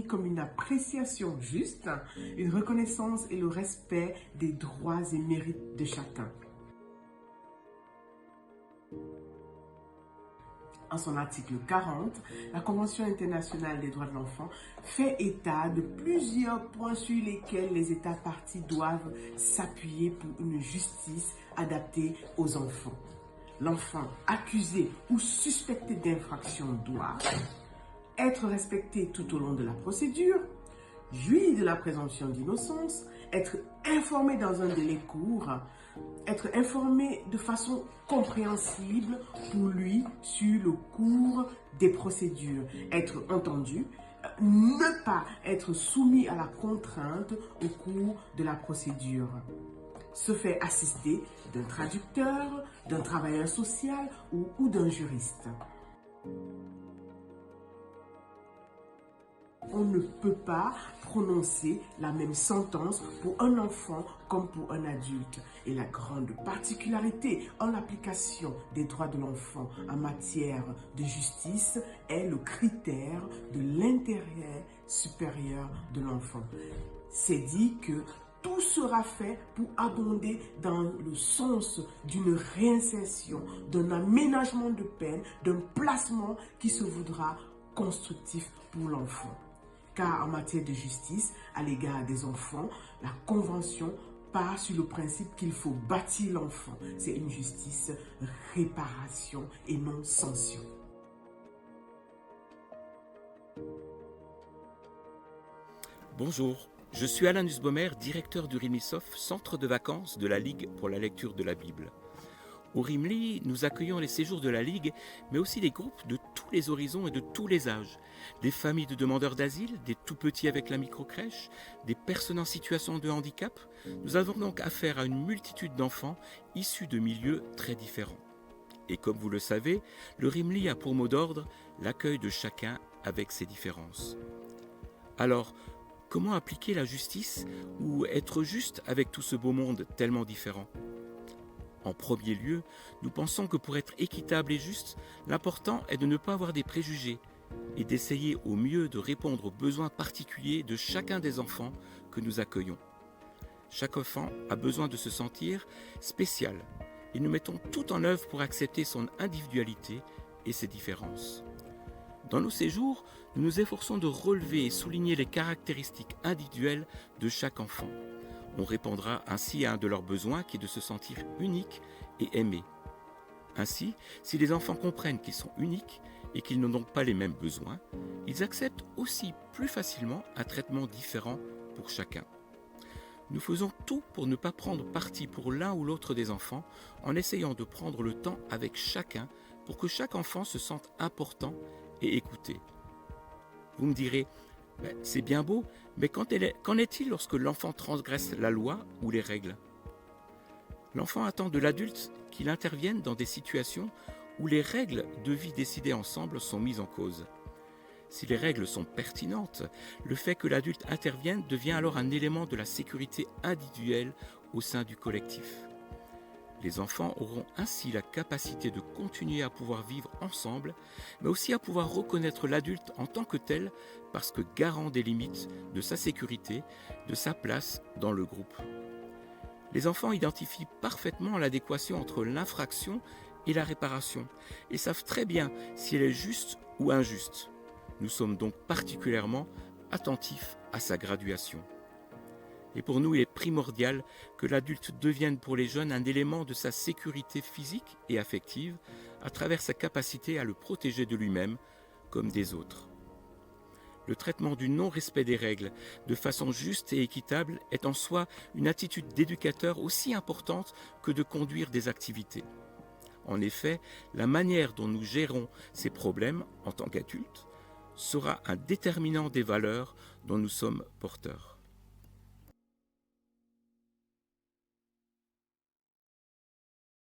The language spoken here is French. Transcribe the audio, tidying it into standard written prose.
comme une appréciation juste, une reconnaissance et le respect des droits et mérites de chacun. En son article 40, la Convention internationale des droits de l'enfant fait état de plusieurs points sur lesquels les États parties doivent s'appuyer pour une justice adaptée aux enfants. L'enfant accusé ou suspecté d'infraction doit être respecté tout au long de la procédure, jouir de la présomption d'innocence, être informé dans un délai court, être informé de façon compréhensible pour lui sur le cours des procédures, être entendu, ne pas être soumis à la contrainte au cours de la procédure, se faire assister d'un traducteur, d'un travailleur social ou d'un juriste. On ne peut pas prononcer la même sentence pour un enfant comme pour un adulte. Et la grande particularité en l'application des droits de l'enfant en matière de justice est le critère de l'intérêt supérieur de l'enfant. C'est dit que tout sera fait pour abonder dans le sens d'une réinsertion, d'un aménagement de peine, d'un placement qui se voudra constructif pour l'enfant. Car en matière de justice à l'égard des enfants, la Convention part sur le principe qu'il faut bâtir l'enfant. C'est une justice réparation et non sanction. Bonjour, je suis Alain Nussbaumer, directeur du RIMLISOF, centre de vacances de la Ligue pour la lecture de la Bible. Au RIMLI, nous accueillons les séjours de la Ligue, mais aussi des groupes de tous les horizons et de tous les âges. Des familles de demandeurs d'asile, des tout-petits avec la microcrèche, des personnes en situation de handicap. Nous avons donc affaire à une multitude d'enfants issus de milieux très différents. Et comme vous le savez, le RIMLI a pour mot d'ordre l'accueil de chacun avec ses différences. Alors, comment appliquer la justice ou être juste avec tout ce beau monde tellement différent ? En premier lieu, nous pensons que pour être équitable et juste, l'important est de ne pas avoir des préjugés et d'essayer au mieux de répondre aux besoins particuliers de chacun des enfants que nous accueillons. Chaque enfant a besoin de se sentir spécial et nous mettons tout en œuvre pour accepter son individualité et ses différences. Dans nos séjours, nous nous efforçons de relever et souligner les caractéristiques individuelles de chaque enfant. On répondra ainsi à un de leurs besoins qui est de se sentir unique et aimé. Ainsi, si les enfants comprennent qu'ils sont uniques et qu'ils n'ont donc pas les mêmes besoins, ils acceptent aussi plus facilement un traitement différent pour chacun. Nous faisons tout pour ne pas prendre parti pour l'un ou l'autre des enfants en essayant de prendre le temps avec chacun pour que chaque enfant se sente important et écouté. Vous me direz, c'est bien beau, mais qu'en est-il lorsque l'enfant transgresse la loi ou les règles ? L'enfant attend de l'adulte qu'il intervienne dans des situations où les règles de vie décidées ensemble sont mises en cause. Si les règles sont pertinentes, le fait que l'adulte intervienne devient alors un élément de la sécurité individuelle au sein du collectif. Les enfants auront ainsi la capacité de continuer à pouvoir vivre ensemble, mais aussi à pouvoir reconnaître l'adulte en tant que tel parce que garant des limites de sa sécurité, de sa place dans le groupe. Les enfants identifient parfaitement l'adéquation entre l'infraction et la réparation et savent très bien si elle est juste ou injuste. Nous sommes donc particulièrement attentifs à sa graduation. Et pour nous, il est primordial que l'adulte devienne pour les jeunes un élément de sa sécurité physique et affective à travers sa capacité à le protéger de lui-même comme des autres. Le traitement du non-respect des règles de façon juste et équitable est en soi une attitude d'éducateur aussi importante que de conduire des activités. En effet, la manière dont nous gérons ces problèmes en tant qu'adultes sera un déterminant des valeurs dont nous sommes porteurs.